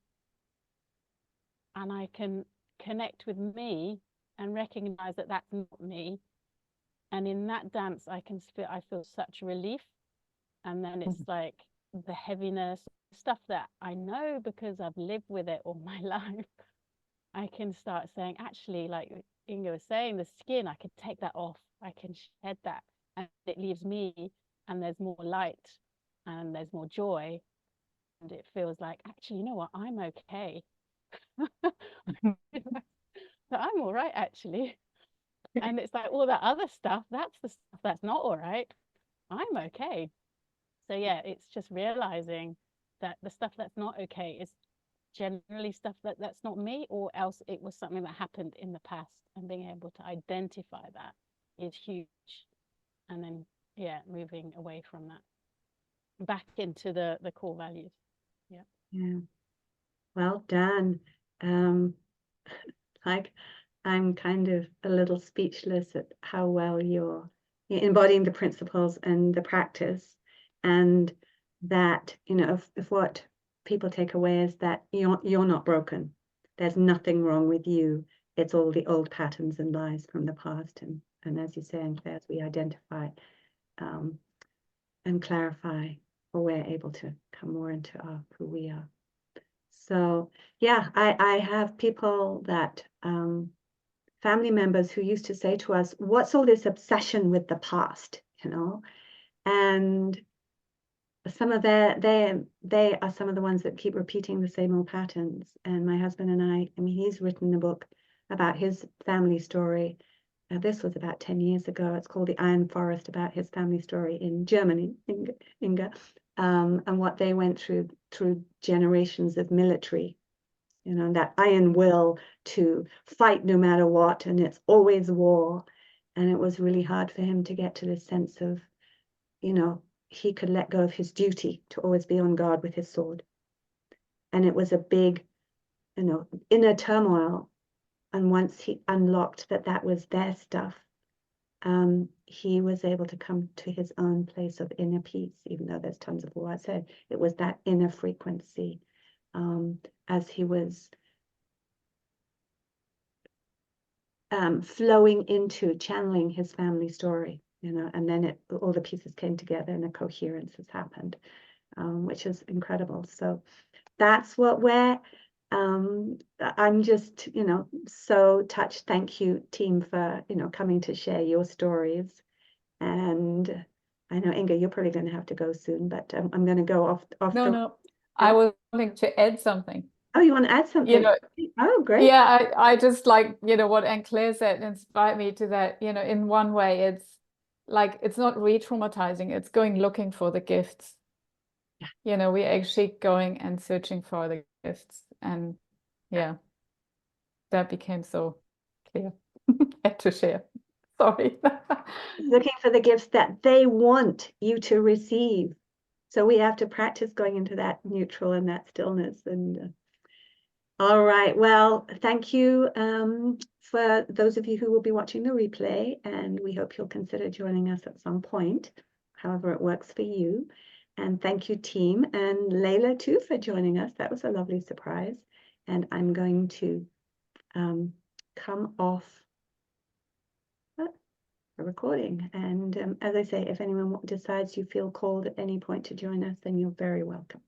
and I can connect with me and recognize that that's not me, and in that dance, I feel such relief. And then it's like the heaviness, stuff that I know because I've lived with it all my life. I can start saying, actually, like Inga was saying, the skin, I can take that off. I can shed that, and it leaves me, and there's more light, and there's more joy, and it feels like, actually, you know what, I'm okay. So I'm all right, actually. And it's like all that other stuff, that's the stuff that's not all right. I'm okay. So yeah, it's just realizing that the stuff that's not okay is generally stuff that's not me, or else it was something that happened in the past, and being able to identify that is huge. And then moving away from that back into the core values. Yeah, well done. Like, I'm kind of a little speechless at how well you're embodying the principles and the practice, and that, you know, if what people take away is that you're not broken. There's nothing wrong with you. It's all the old patterns and lies from the past, and as you say, and as we identify and clarify, we're able to come more into who we are. So yeah, I have people that family members who used to say to us, what's all this obsession with the past, you know? And some of they are some of the ones that keep repeating the same old patterns. And my husband and I mean, he's written a book about his family story. This was about 10 years ago. It's called The Iron Forest, about his family story in Germany, Inga, and what they went through generations of military, you know, that iron will to fight no matter what, and it's always war. And it was really hard for him to get to this sense of, you know, he could let go of his duty to always be on guard with his sword. And it was a big, you know, inner turmoil. And once he unlocked that was their stuff, he was able to come to his own place of inner peace, even though there's tons of war. I said it was that inner frequency, as he was flowing into channeling his family story, you know, and then all the pieces came together and a coherence has happened, which is incredible. So that's what we're I'm just, so touched. Thank you, team, for, coming to share your stories. And I know, Inga, you're probably going to have to go soon, but I'm going to go off No, the. no. I was wanting to add something. Oh, you want to add You something? know, Oh, great. yeah, I just like, what Anne Claire said inspired me to that, in one way, it's like, it's not re-traumatizing, it's going looking for the gifts. We're actually going and searching for the gifts. And yeah, that became so clear. Had to share. Sorry. Looking for the gifts that they want you to receive. So we have to practice going into that neutral and that stillness. And all right, well, thank you for those of you who will be watching the replay, and we hope you'll consider joining us at some point, however it works for you. And thank you, team, and Layla too for joining us. That was a lovely surprise. And I'm going to come off the recording. And as I say, if anyone decides you feel called at any point to join us, then you're very welcome.